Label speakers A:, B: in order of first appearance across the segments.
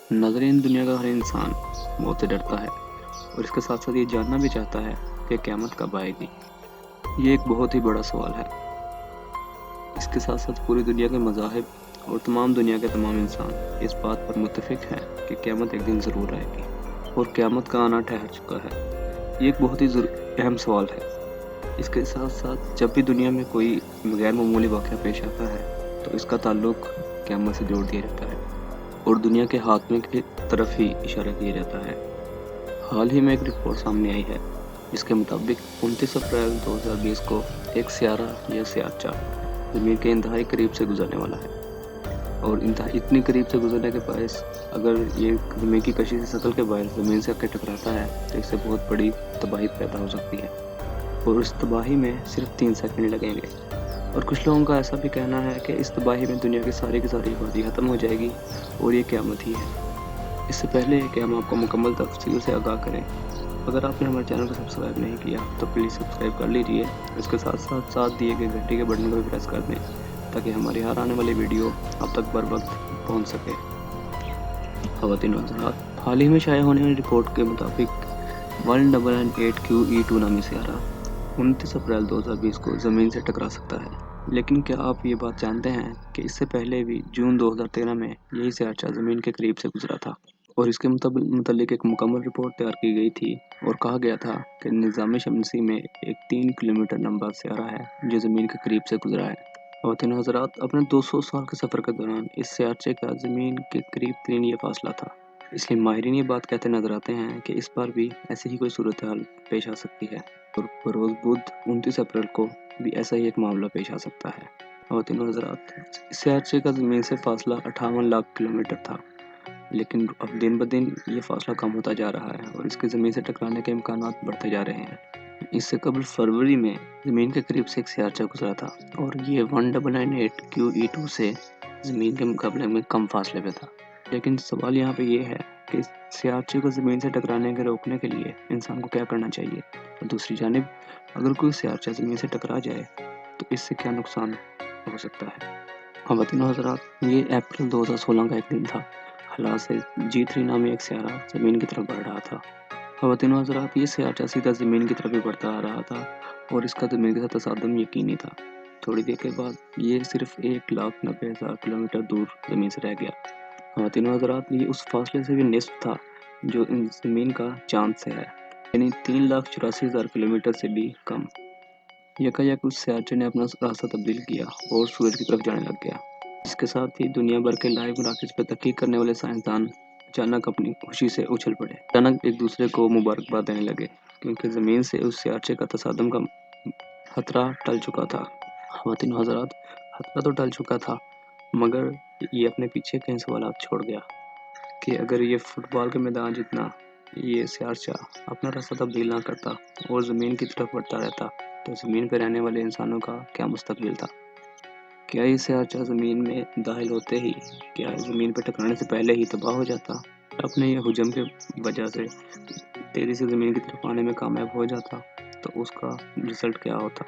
A: नाज़रीन, दुनिया का हर इंसान मौत से डरता है और इसके साथ साथ ये जानना भी चाहता है कि क़यामत कब आएगी। ये एक बहुत ही बड़ा सवाल है। इसके साथ साथ पूरी दुनिया के मज़ाहिब और तमाम दुनिया के तमाम इंसान इस बात पर मुत्तफ़िक़ हैं कि क़यामत एक दिन ज़रूर आएगी और क़यामत का आना ठहर चुका है। ये एक बहुत ही अहम सवाल है। इसके साथ साथ जब भी दुनिया में कोई गैर मामूली वाक़या पेश आता है तो इसका ताल्लुक़ क़यामत से जोड़ दिया जाता है और दुनिया के खात्मे की तरफ ही इशारा किया जाता है। हाल ही में एक रिपोर्ट सामने आई है जिसके मुताबिक 29 अप्रैल 2020 को एक सियारा या सियारचा ज़मीन के इंतहाई करीब से गुजरने वाला है और इतनी करीब से गुजरने के बायस अगर ये ज़मीन की कशी से शक्ल के बायस ज़मीन से आकर टकराता है तो इससे बहुत बड़ी तबाही पैदा हो सकती है और इस तबाही में सिर्फ 3 सेकंड लगेंगे। और कुछ लोगों का ऐसा भी कहना है कि इस तबाही में दुनिया की सारी आबादी ख़त्म हो जाएगी और ये क़यामत ही है। इससे पहले कि हम आपको मुकम्मल तफसील से आगाह करें, अगर आपने हमारे चैनल को सब्सक्राइब नहीं किया तो प्लीज़ सब्सक्राइब कर लीजिए। इसके साथ दिए गए घंटी के बटन को भी प्रेस कर दें ताकि हमारी हर आने वाली वीडियो आप तक बर वक्त पहुँच सके। ख़वातीन व हज़रात, हाल ही में शाया होने वाली रिपोर्ट के मुताबिक 1998 QE2 नामी सियारा 29 अप्रैल 2020 को ज़मीन से टकरा सकता है। लेकिन क्या आप ये बात जानते हैं कि इससे पहले भी जून 2013 में यही सियारचा ज़मीन के करीब से गुजरा था और इसके मुतालिक एक मुकम्मल रिपोर्ट तैयार की गई थी और कहा गया था कि निज़ाम शमसी में एक 3 किलोमीटर लंबा सियारा है जो ज़मीन के करीब से गुजरा है। ख़वातीन व हज़रात, अपने 200 साल के सफ़र के दौरान इस सियारचे का ज़मीन के करीब तरीन ये फासला था। इसलिए माहिरीन ये बात कहते नज़र आते हैं कि इस बार भी ऐसी ही कोई सूरत हाल पेश आ सकती है और बरोज़ बुध 29 अप्रैल को भी ऐसा ही एक मामला पेश आ सकता है। ख़वातीन व हज़रात, इस सियारचे का ज़मीन से फासला 58 लाख किलोमीटर था, लेकिन अब दिन ब दिन ये फासला कम होता जा रहा है और इसके ज़मीन से टकराने के इम्कानात बढ़ते जा रहे हैं। इससे कबल फरवरी में ज़मीन के करीब से एक सियारचा गुजरा था और ये 1998 QE2 से ज़मीन के मुकाबले में कम फासले पे था। लेकिन सवाल यहाँ पे ये है कि सियारचे को ज़मीन से टकराने के रोकने के लिए इंसान को क्या करना चाहिए और दूसरी जानिब अगर कोई सियारचा ज़मीन से टकरा जाए तो इससे क्या नुकसान हो सकता है। ख़वातीन व हज़रात, ये अप्रैल 2016 का एक दिन था। हालात से G3 नामी एक सियारा ज़मीन की तरफ बढ़ रहा था। ख़वातीन व हज़रात, ये सियारचा सीधा ज़मीन की तरफ ही बढ़ता आ रहा था और इसका ज़मीन के साथ तसादम यकीनी था। थोड़ी देर के बाद ये सिर्फ 1,90,000 किलोमीटर दूर ज़मीन से रह गया। ख़वातीन व हज़रात, ये उस फासले से भी निस्फ़ था जो ज़मीन का चाँद से है, यानी 3,84,000 किलोमीटर से भी कम। यकायक उस सियारचे ने अपना रास्ता तब्दील किया और सूरज की तरफ जाने लग गया। इसके साथ ही दुनिया भर के लाइव मराकज़ पर तहक़ीक़ करने वाले साइंसदान अचानक अपनी खुशी से उछल पड़े। अचानक एक दूसरे को मुबारकबाद देने लगे क्योंकि ज़मीन से उस सियारचे का तसादम का खतरा टल चुका था। ख़वातीन व हज़रात, खतरा तो टल चुका था मगर ये अपने पीछे कई सवालात छोड़ गया कि अगर ये फुटबॉल के मैदान जितना ये सियारचा अपना रास्ता तब्दील ना करता और ज़मीन की तरफ बढ़ता रहता तो ज़मीन पर रहने वाले इंसानों का क्या मुस्तक़बिल था। क्या ये सियारचा ज़मीन में दाखिल होते ही क्या ज़मीन पर टकराने से पहले ही तबाह हो जाता, अपने ये हुजम के वजह से तेज़ी से ज़मीन की तरफ आने में कामयाब हो जाता तो उसका रिज़ल्ट क्या होता।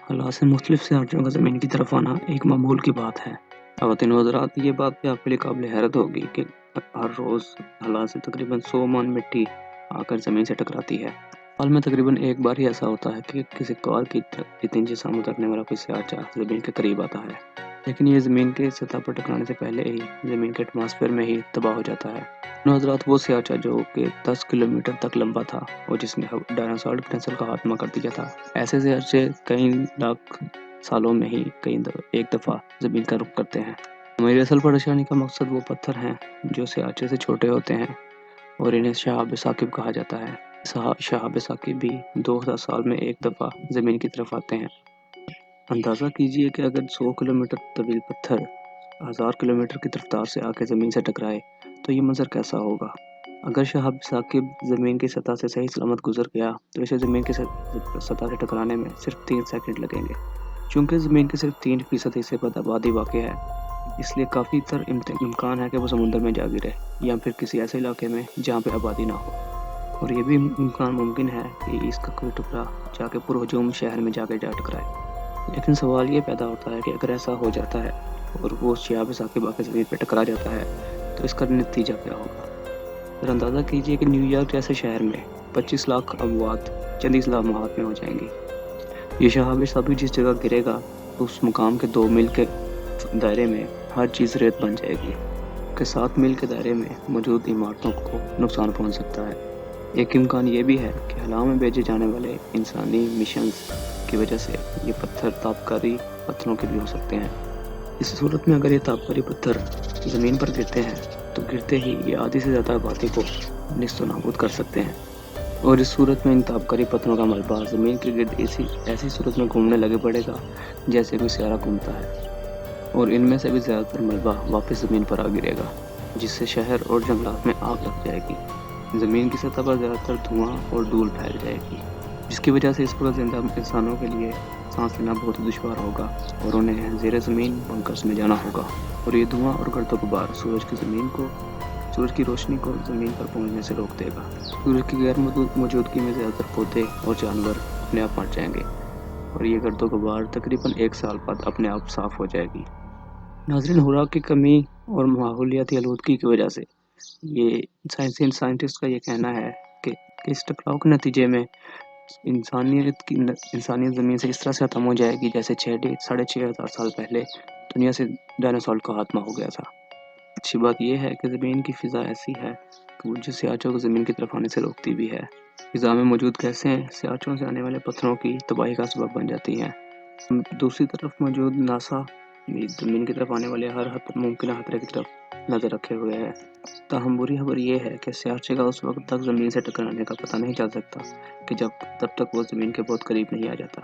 A: हालात से मुख्तलिफ सियारचों का ज़मीन की तरफ आना एक मामूल की बात है। ख़वातीन व हज़रात, ये बात भी आपके लिए काबिल हैरत होगी कि हर रोज़ हालात से तकरीबन 100 मन मिट्टी आकर ज़मीन से टकराती है। साल में तकरीबन एक बार ही ऐसा होता है कि किसी कार की इतनी जिस्म उतरने वाला कोई सियारचा ज़मीन के करीब आता है, लेकिन ये ज़मीन के सतह पर टकराने से पहले ही ज़मीन के एटमॉस्फेयर में ही तबाह हो जाता है। हज़रात, वो सियारचा जो कि 10 किलोमीटर तक लंबा था और जिसने डायनासोर की नस्ल का खात्मा कर दिया था, ऐसे सियारचे कई लाख सालों में ही एक दफ़ा ज़मीन का रुख करते हैं। हमारी असल परेशानी का मकसद वो पत्थर हैं जो सियारचे से छोटे होते हैं और इन्हें शहाब साकिब कहा जाता है। शहाब साकिब भी 2000 साल में एक दफ़ा ज़मीन की तरफ आते हैं। अंदाज़ा कीजिए कि अगर 100 किलोमीटर तवील पत्थर 1000 किलोमीटर की रफ्तार से आकर ज़मीन से टकराए तो ये मंज़र कैसा होगा। अगर शहाब साकिब ज़मीन की सतह से सही सलामत गुजर गया तो इसे ज़मीन की सतह से टकराने में सिर्फ 3 सेकंड लगेंगे। चूँकि ज़मीन के सिर्फ 3% हिस्से पर आबादी वाक़ है, इसलिए काफ़ी तर इम्कान है कि वो समुद्र में जा गिरे या फिर किसी ऐसे इलाके में जहाँ पे आबादी ना हो। और ये भी इम्कान मुमकिन है कि इसका कोई टुकड़ा जाके पुरहजूम शहर में जाके जा टकराए। लेकिन सवाल ये पैदा होता है कि अगर ऐसा हो जाता है और वो शहाब साकिब आके ज़मीन पे टकरा जाता है تو اس کا نتیجہ کیا ہوگا؟ پھر اندازہ کیجئے کہ نیو یارک جیسے شہر میں 25 لاکھ اموات چند ہی لمحات میں ہو جائیں گی۔ یہ شہاب ابھی جس جگہ گرے گا اس مقام کے 2 میل کے دائرے میں ہر چیز ریت بن جائے گی کہ 7 میل کے دائرے میں موجود عمارتوں کو نقصان پہنچ سکتا ہے۔ ایک امکان یہ بھی ہے کہ خلا میں بھیجے جانے والے انسانی مشنز کی وجہ سے یہ پتھر تابکاری پتھروں کے بھی ہو سکتے ہیں۔ اس صورت میں اگر یہ تابکاری پتھر زمین پر گرتے ہیں تو گرتے ہی یہ آدھی سے زیادہ آبادی کو نیست و نابود کر سکتے ہیں، اور اس صورت میں ان تابکاری پتھروں کا ملبہ زمین کے گرد ایسی صورت میں گھومنے لگے پڑے گا جیسے کوئی سیارہ گھومتا ہے، اور ان میں سے بھی زیادہ تر ملبہ واپس زمین پر آ گرے گا، جس سے شہر اور جنگلات میں آگ لگ جائے گی۔ زمین کی سطح پر زیادہ تر دھواں اور دھول پھیل جائے گی، جس کی وجہ سے اس وقت زندہ انسانوں کے لیے سانس لینا بہت دشوار ہوگا اور انہیں زیر زمین بنکرز میں جانا ہوگا، اور یہ دھواں اور گرد و غبار سورج کی روشنی کو زمین پر پہنچنے سے روک دے گا۔ سورج کی غیر موجودگی میں زیادہ تر پودے اور جانور اپنے آپ مر جائیں گے، اور یہ گرد و غبار تقریباً 1 سال بعد اپنے آپ صاف ہو جائے گی۔ ناظرین، خوراک کی کمی اور ماحولیاتی آلودگی کی وجہ سے یہ سائنٹسٹ کا یہ کہنا ہے کہ اس ٹکراؤ کے نتیجے میں انسانیت زمین سے اس طرح سے ختم ہو جائے گی جیسے 6,500 سال پہلے دنیا سے ڈائناسور کا خاتمہ ہو گیا تھا۔ اچھی بات یہ ہے کہ زمین کی فضا ایسی ہے کہ وہ سیارچوں کو زمین کی طرف آنے سے روکتی بھی ہے۔ فضا میں موجود گیسیں سیارچوں سے آنے والے پتھروں کی تباہی کا سبب بن جاتی ہیں۔ دوسری طرف موجود ناسا زمین کی طرف آنے والے ہر ممکنہ خطرے کی طرف نظر رکھے ہوئے ہے۔ تاہم بری خبر یہ ہے کہ سیارچے کا اس وقت تک زمین سے ٹکرانے کا پتہ نہیں چل سکتا کہ تب تک وہ زمین کے بہت قریب نہیں آ جاتا،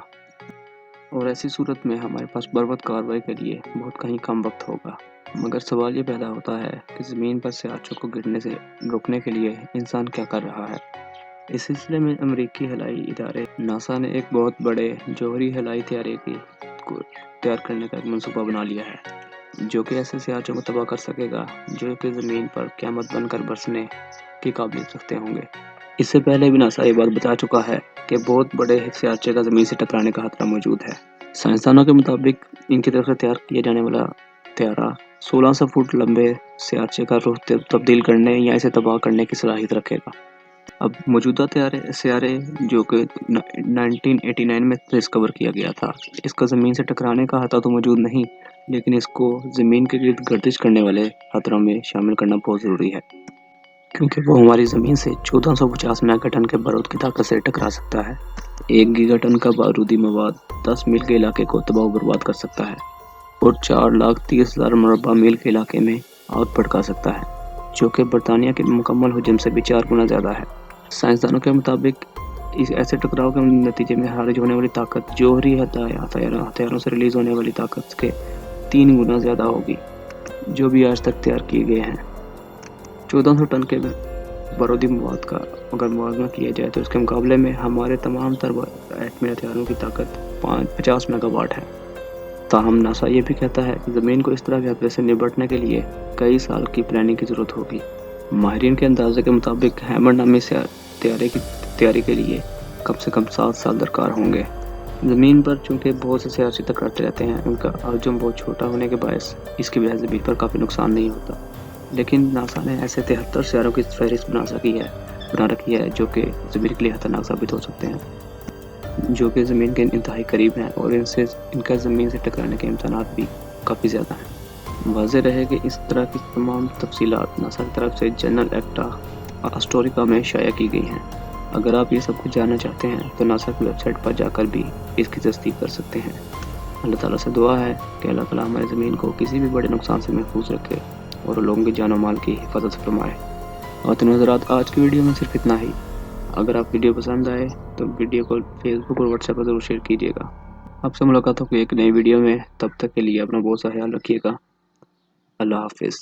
A: اور ایسی صورت میں ہمارے پاس بروقت کارروائی کے لیے بہت کہیں کم وقت ہوگا۔ مگر سوال یہ پیدا ہوتا ہے کہ زمین پر سیارچوں کو گرنے سے روکنے کے لیے انسان کیا کر رہا ہے؟ اس سلسلے میں امریکی خلائی ادارے ناسا نے ایک بہت بڑے جوہری خلائی طیارے کو تیار کرنے کا ایک منصوبہ بنا لیا ہے، جو کہ ایسے سیارچوں کو تباہ کر سکے گا جو کہ زمین پر قیامت بن کر برسنے کی قابلیت رکھتے ہوں گے۔ اس سے پہلے بھی ناسا یہ بات بتا چکا ہے کہ بہت بڑے سیارچے کا زمین سے ٹکرانے کا خطرہ موجود ہے۔ سائنسدانوں کے مطابق ان کی طرف سے تیار کیا جانے والا طیارہ 1600 فٹ لمبے سیارچے کا رخ تبدیل کرنے یا اسے تباہ کرنے کی صلاحیت رکھے گا۔ اب موجودہ سیارے جو کہ 1989 میں ڈسکور کیا گیا تھا، اس کا زمین سے ٹکرانے کا خطرہ تو موجود نہیں، لیکن اس کو زمین کے گرد گردش کرنے والے خطروں میں شامل کرنا بہت ضروری ہے، کیونکہ وہ ہماری زمین سے 1450 میگا ٹن کے بارود کی طاقت سے ٹکرا سکتا ہے۔ 1 گیگا ٹن کا بارودی مواد 10 میل کے علاقے کو تباہ و برباد کر سکتا ہے اور 4,30,000 مربع میل کے علاقے میں آگ بھڑکا سکتا ہے، جو کہ برطانیہ کے مکمل حجم سے بھی 4 گنا زیادہ ہے۔ سائنسدانوں کے مطابق اس ایسے ٹکراؤ کے نتیجے میں خارج ہونے والی طاقت جوہری ہتھیاروں سے ریلیز ہونے والی طاقت کے 3 گنا زیادہ ہوگی جو بھی آج تک تیار کیے گئے ہیں۔ 1400 ٹن کے بارودی مواد کا اگر موازنہ کیا جائے تو اس کے مقابلے میں ہمارے تمام تر ایٹمی ہتھیاروں کی طاقت 50 میگا واٹ ہے۔ تاہم ناسا یہ بھی کہتا ہے کہ زمین کو اس طرح کے خطرے سے نمٹنے کے لیے کئی سال کی پلاننگ کی ضرورت ہوگی۔ ماہرین کے اندازے کے مطابق ہیمر نامی طیارے کی تیاری کے لیے کم سے کم 7 سال درکار ہوں گے۔ زمین پر چونکہ بہت سے سیارچے ٹکراتے رہتے ہیں، ان کا حجم بہت چھوٹا ہونے کے باعث اس کی وجہ سے زمین پر کافی نقصان نہیں ہوتا، لیکن ناسا نے ایسے 73 سیاروں کی فہرست بنا رکھی ہے جو کہ زمین کے لیے خطرناک ثابت ہو سکتے ہیں، جو کہ زمین کے انتہائی قریب ہیں، اور ان کا زمین سے ٹکرانے کے امکانات بھی کافی زیادہ ہیں۔ واضح رہے کہ اس طرح کی تمام تفصیلات ناسا کی طرف سے جنرل ایکٹا آسٹوریکا میں شائع کی گئی ہیں۔ اگر آپ یہ سب کچھ جاننا چاہتے ہیں تو ناسا کی ویب سائٹ پر جا کر بھی اس کی تصدیق کر سکتے ہیں۔ اللہ تعالیٰ سے دعا ہے کہ اللہ تعالیٰ ہماری زمین کو کسی بھی بڑے نقصان سے محفوظ رکھے اور لوگوں کی جان و مال کی حفاظت فرمائے۔ اور حضرات، آج کی ویڈیو میں صرف اتنا ہی۔ اگر آپ ویڈیو پسند آئے تو ویڈیو کو فیس بک اور واٹس ایپ پر ضرور شیئر کیجیے گا۔ آپ سے ملاقات ہوگی ایک نئی ویڈیو میں، تب تک کے لیے اپنا بہت سا خیال رکھیے گا۔ اللہ حافظ۔